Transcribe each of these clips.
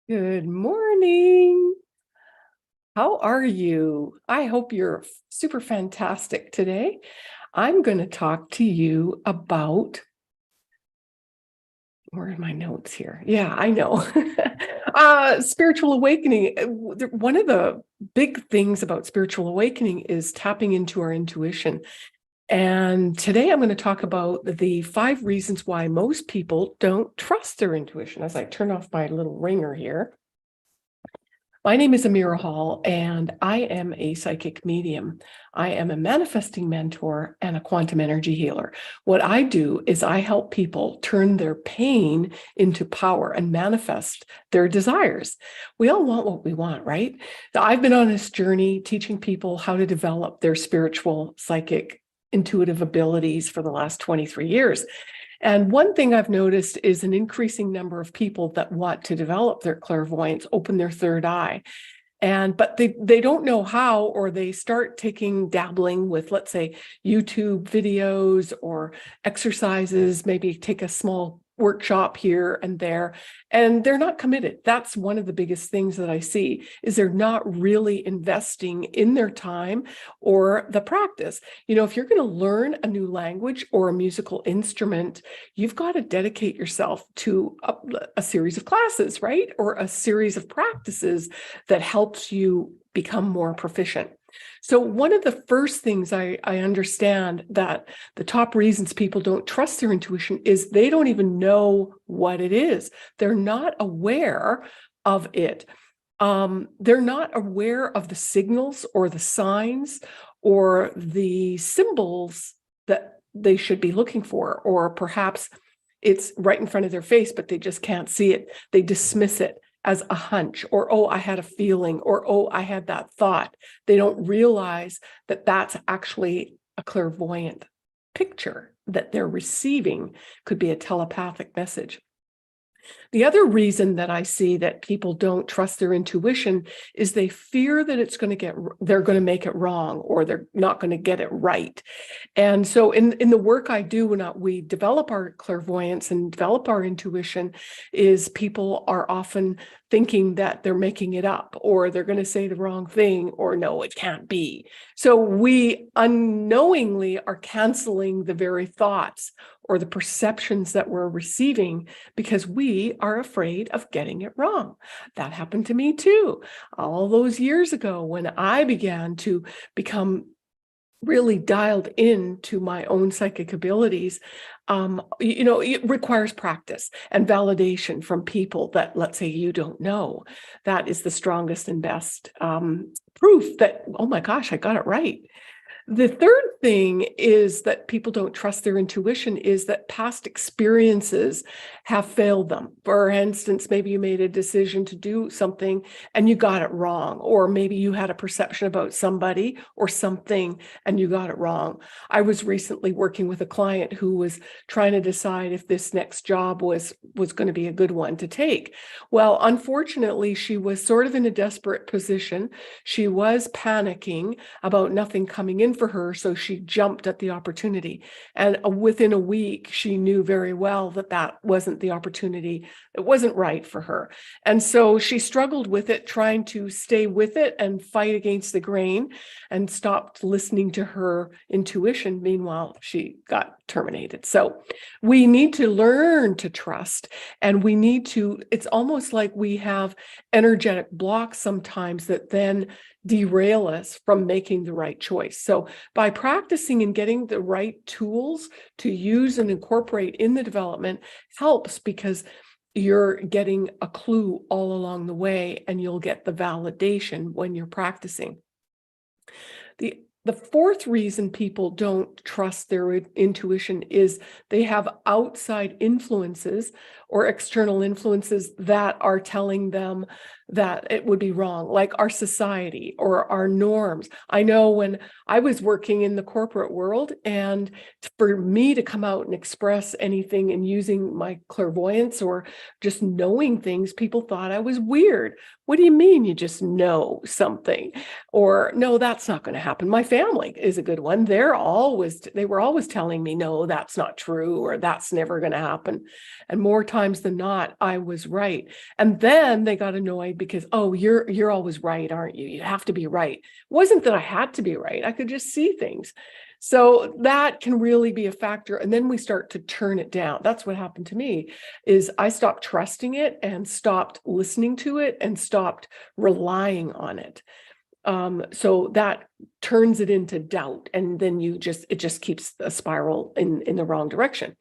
Good morning. How are you? I hope you're super fantastic today. I'm going to talk to you about, where are my notes here? Yeah, I know. Spiritual awakening. One of the big things about spiritual awakening is tapping into our intuition. And today I'm going to talk about the 5 reasons why most people don't trust their intuition. As I turn off my little ringer here. My name is Amira Hall, and I am a psychic medium. I am a manifesting mentor and a quantum energy healer. What I do is I help people turn their pain into power and manifest their desires. We all want what we want, right? I've been on this journey teaching people how to develop their spiritual, psychic, intuitive abilities for the last 23 years. And one thing I've noticed is an increasing number of people that want to develop their clairvoyance, open their third eye. But they don't know how, or they start dabbling with, let's say, YouTube videos or exercises, maybe take a small workshop here and there, and they're not committed. That's one of the biggest things that I see, is they're not really investing in their time or the practice. If you're going to learn a new language or a musical instrument, you've got to dedicate yourself to a series of classes, right? Or a series of practices that helps you become more proficient. So one of the first things I understand, that the top reasons people don't trust their intuition, is they don't even know what it is. They're not aware of it. They're not aware of the signals or the signs or the symbols that they should be looking for, or perhaps it's right in front of their face, but they just can't see it. They dismiss it as a hunch, or, oh, I had a feeling, or, oh, I had that thought. They don't realize that that's actually a clairvoyant picture that they're receiving. Could be a telepathic message. The other reason that I see that people don't trust their intuition is they fear that they're going to make it wrong, or they're not going to get it right. And so in the work I do when we develop our clairvoyance and develop our intuition, is people are often thinking that they're making it up, or they're going to say the wrong thing, or no, it can't be. So we unknowingly are canceling the very thoughts or the perceptions that we're receiving, because we are afraid of getting it wrong. That happened to me too. All those years ago, when I began to become really dialed into my own psychic abilities, it requires practice and validation from people that, let's say, you don't know. That is the strongest and best proof that, oh my gosh, I got it right. The third thing is that people don't trust their intuition, is that past experiences have failed them. For instance, maybe you made a decision to do something and you got it wrong, or maybe you had a perception about somebody or something and you got it wrong. I was recently working with a client who was trying to decide if this next job was going to be a good one to take. Well, unfortunately, she was sort of in a desperate position. She was panicking about nothing coming in for her, so she jumped at the opportunity. And within a week, she knew very well that that wasn't the opportunity. It wasn't right for her. And so she struggled with it, trying to stay with it and fight against the grain, and stopped listening to her intuition. Meanwhile, she got terminated. So we need to learn to trust, and it's almost like we have energetic blocks sometimes that then derail us from making the right choice. So by practicing and getting the right tools to use and incorporate in the development helps, because you're getting a clue all along the way, and you'll get the validation when you're practicing. The fourth reason people don't trust their intuition is they have outside influences or external influences that are telling them that it would be wrong, like our society or our norms. I know when I was working in the corporate world, and for me to come out and express anything and using my clairvoyance or just knowing things, people thought I was weird. What do you mean you just know something? Or, no, that's not going to happen. My family is a good one. They were always telling me, no, that's not true, or that's never going to happen. And more time times than not, I was right. And then they got annoyed because, oh, you're always right, aren't you? You have to be right. It wasn't that I had to be right. I could just see things. So that can really be a factor. And then we start to turn it down. That's what happened to me, is I stopped trusting it and stopped listening to it and stopped relying on it. So that turns it into doubt. And then it just keeps a spiral in the wrong direction.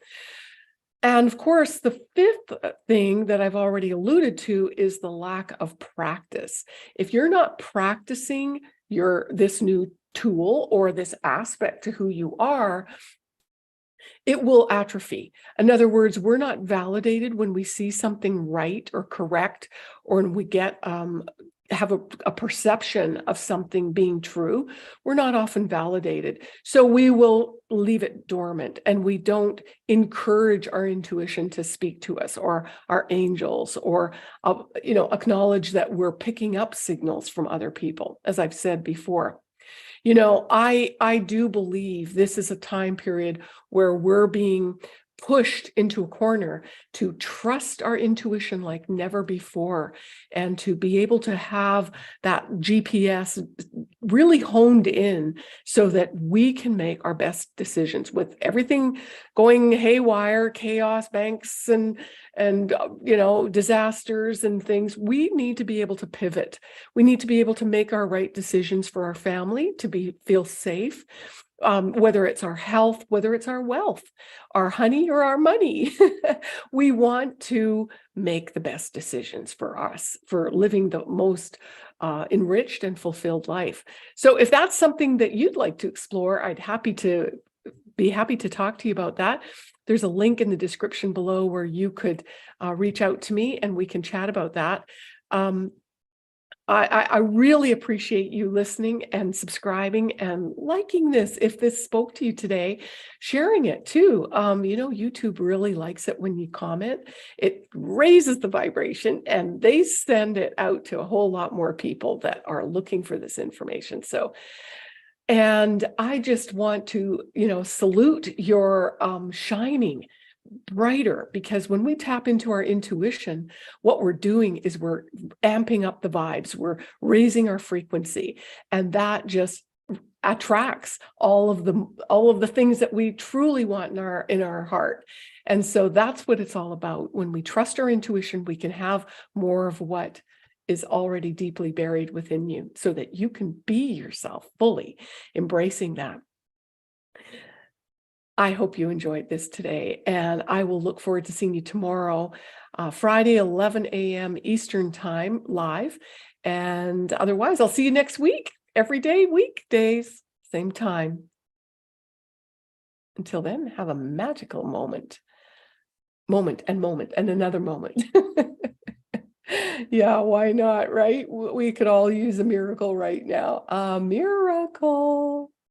And of course, the fifth thing that I've already alluded to is the lack of practice. If you're not practicing this new tool or this aspect to who you are, it will atrophy. In other words, we're not validated when we see something right or correct, or when we have a perception of something being true. We're not often validated. So we will leave it dormant, and we don't encourage our intuition to speak to us, or our angels, or acknowledge that we're picking up signals from other people, as I've said before. I do believe this is a time period where we're being pushed into a corner to trust our intuition like never before, and to be able to have that GPS really honed in so that we can make our best decisions. With everything going haywire, chaos, banks and disasters and things, we need to be able to pivot. We need to be able to make our right decisions for our family, to feel safe. Whether it's our health, whether it's our wealth, our honey or our money, we want to make the best decisions for us, for living the most enriched and fulfilled life. So if that's something that you'd like to explore, I'd be happy to talk to you about that. There's a link in the description below where you could reach out to me and we can chat about that. I really appreciate you listening and subscribing and liking this. If this spoke to you today, sharing it too. YouTube really likes it when you comment. It raises the vibration, and they send it out to a whole lot more people that are looking for this information. And I just want to, salute your shining brighter, because when we tap into our intuition, what we're doing is we're amping up the vibes, we're raising our frequency, and that just attracts all of the things that we truly want in our heart. And so that's what it's all about. When we trust our intuition, we can have more of what is already deeply buried within you, so that you can be yourself fully, embracing that. I hope you enjoyed this today, and I will look forward to seeing you tomorrow, Friday, 11 a.m. Eastern Time, live. And otherwise, I'll see you next week, every day, weekdays, same time. Until then, have a magical moment, and another moment. Yeah, why not, right? We could all use a miracle right now. A miracle.